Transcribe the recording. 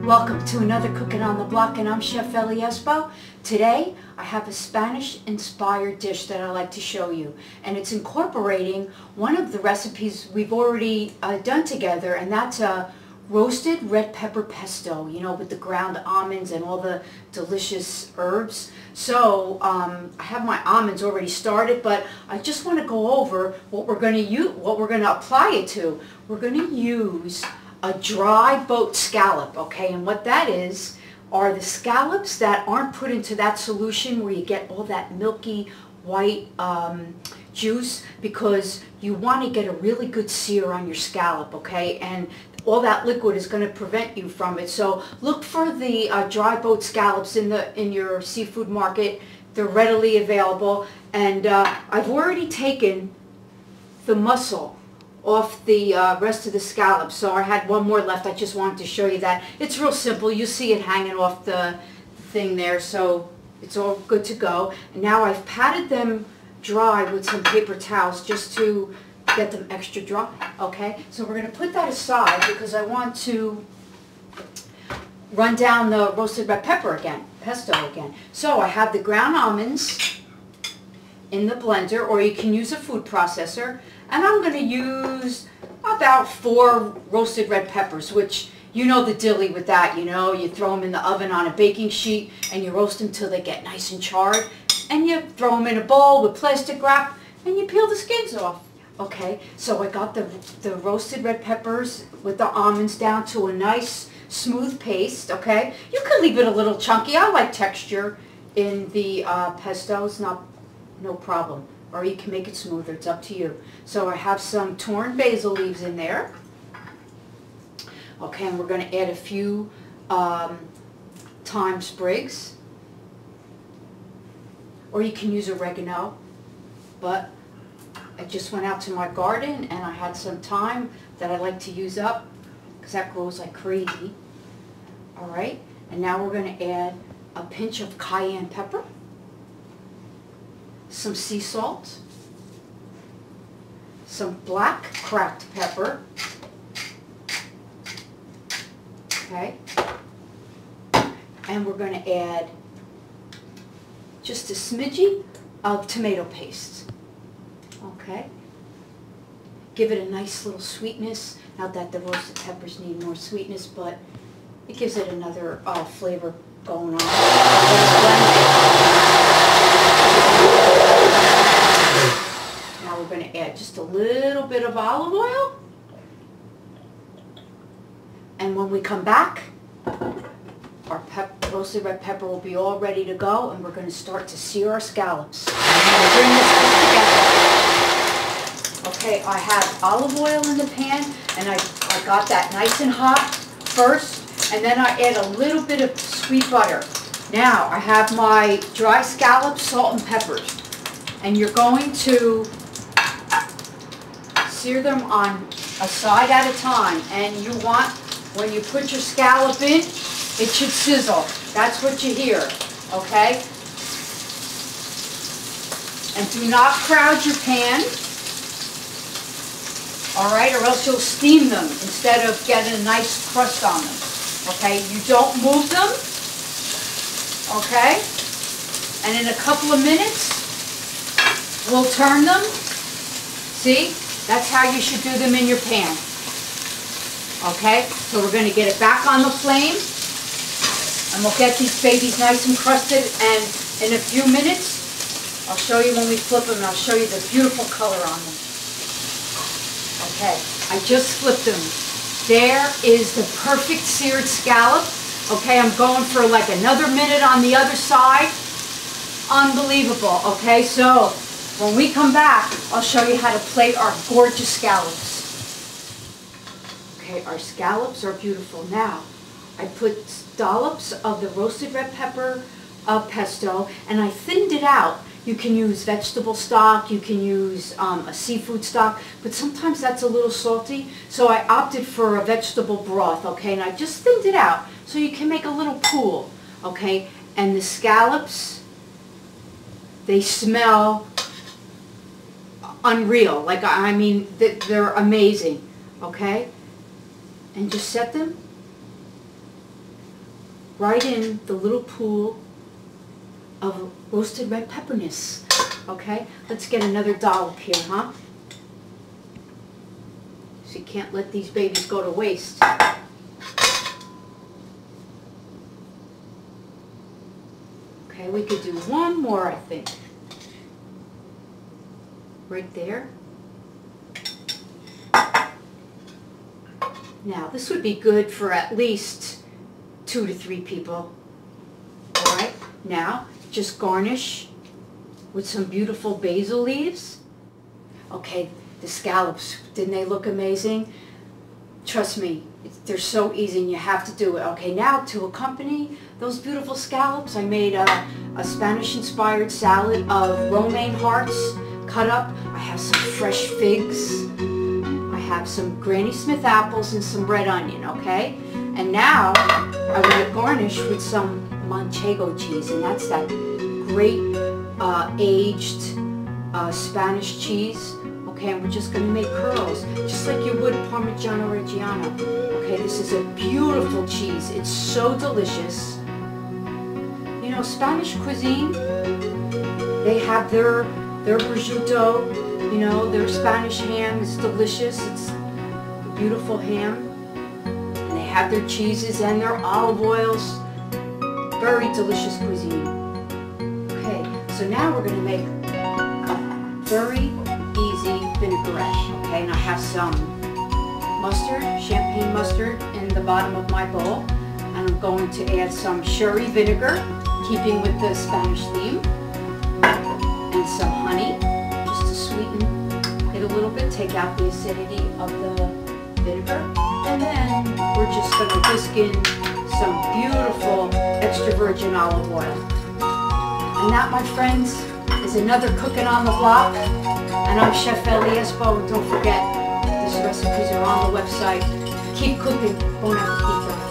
Welcome to another Cooking on the Block, and I'm Chef Ellie Espo. Today I have a Spanish-inspired dish that I like to show you, and it's incorporating one of the recipes we've already done together, and that's a roasted red pepper pesto, you know, with the ground almonds and all the delicious herbs. So I have my almonds already started, but I just want to go over what we're going to use, what we're going to apply it to. We're going to use a dry boat scallop, okay, and what that is are the scallops that aren't put into that solution where you get all that milky white juice, because you want to get a really good sear on your scallop, okay, and all that liquid is going to prevent you from it. So look for the dry boat scallops in your seafood market. They're readily available, and I've already taken the muscle off the rest of the scallops, so I had one more left. I just wanted to show you that. It's real simple. You see it hanging off the thing there, so it's all good to go. And now I've patted them dry with some paper towels just to get them extra dry, okay? So we're going to put that aside because I want to run down the roasted red pepper again, pesto again. So I have the ground almonds in the blender, or you can use a food processor. And I'm going to use about 4 roasted red peppers, which you know the dilly with that, you know. You throw them in the oven on a baking sheet and you roast them till they get nice and charred. And you throw them in a bowl with plastic wrap and you peel the skins off. Okay, so I got the roasted red peppers with the almonds down to a nice smooth paste, okay. You can leave it a little chunky. I like texture in the pesto. It's no problem. Or you can make it smoother, it's up to you. So I have some torn basil leaves in there. Okay, and we're going to add a few thyme sprigs. Or you can use oregano. But I just went out to my garden and I had some thyme that I like to use up because that grows like crazy. Alright, and now we're going to add a pinch of cayenne pepper, some sea salt, some black cracked pepper, okay, and we're going to add just a smidgy of tomato paste, okay. Give it a nice little sweetness. Not that the roasted peppers need more sweetness, but it gives it another flavor going on. Now we're going to add just a little bit of olive oil. And when we come back, our roasted red pepper will be all ready to go, and we're going to start to sear our scallops. Bring this together. Okay, I have olive oil in the pan, and I got that nice and hot first, and then I add a little bit of sweet butter. Now I have my dry scallops, salt and peppers, and you're going to sear them on a side at a time, and you want, when you put your scallop in, it should sizzle. That's what you hear, okay? And do not crowd your pan, alright, or else you'll steam them instead of getting a nice crust on them, okay? You don't move them, okay? And in a couple of minutes, we'll turn them. See? That's how you should do them in your pan. Okay? So we're going to get it back on the flame. And we'll get these babies nice and crusted. And in a few minutes, I'll show you when we flip them. And I'll show you the beautiful color on them. Okay. I just flipped them. There is the perfect seared scallop. Okay, I'm going for like another minute on the other side. Unbelievable. Okay, so when we come back, I'll show you how to plate our gorgeous scallops. Okay, our scallops are beautiful. Now, I put dollops of the roasted red pepper pesto, and I thinned it out. You can use vegetable stock, you can use a seafood stock, but sometimes that's a little salty, so I opted for a vegetable broth, okay, and I just thinned it out so you can make a little pool, okay, and the scallops, they smell unreal, like, I mean, they're amazing, okay, and just set them right in the little pool of roasted red pepperness. Okay, let's get another dollop here, huh? So you can't let these babies go to waste. Okay, we could do one more, I think. Right there. Now, this would be good for at least 2 to 3 people. All right, now just garnish with some beautiful basil leaves. Okay, the scallops, didn't they look amazing? Trust me, they're so easy and you have to do it. Okay, now to accompany those beautiful scallops, I made a Spanish-inspired salad of romaine hearts cut up. I have some fresh figs. I have some Granny Smith apples and some red onion, okay? And now I'm going to garnish with some Manchego cheese, and that's that great aged Spanish cheese. Okay, and we're just going to make curls, just like you would Parmigiano Reggiano. Okay, this is a beautiful cheese. It's so delicious. You know, Spanish cuisine, they have their prosciutto, you know, their Spanish ham is delicious. It's beautiful ham. And they have their cheeses and their olive oils. Very delicious cuisine. Okay, so now we're going to make a very easy vinaigrette. Okay, and I have some mustard, champagne mustard in the bottom of my bowl. And I'm going to add some sherry vinegar, keeping with the Spanish theme, and some honey, just to sweeten it a little bit, take out the acidity of the vinegar. And then we're just going to whisk in some beautiful extra virgin olive oil. And that, my friends, is another Cooking on the Block. And I'm Chef Ellie Espo. Don't forget, these recipes are on the website. Keep cooking. Bon appetit.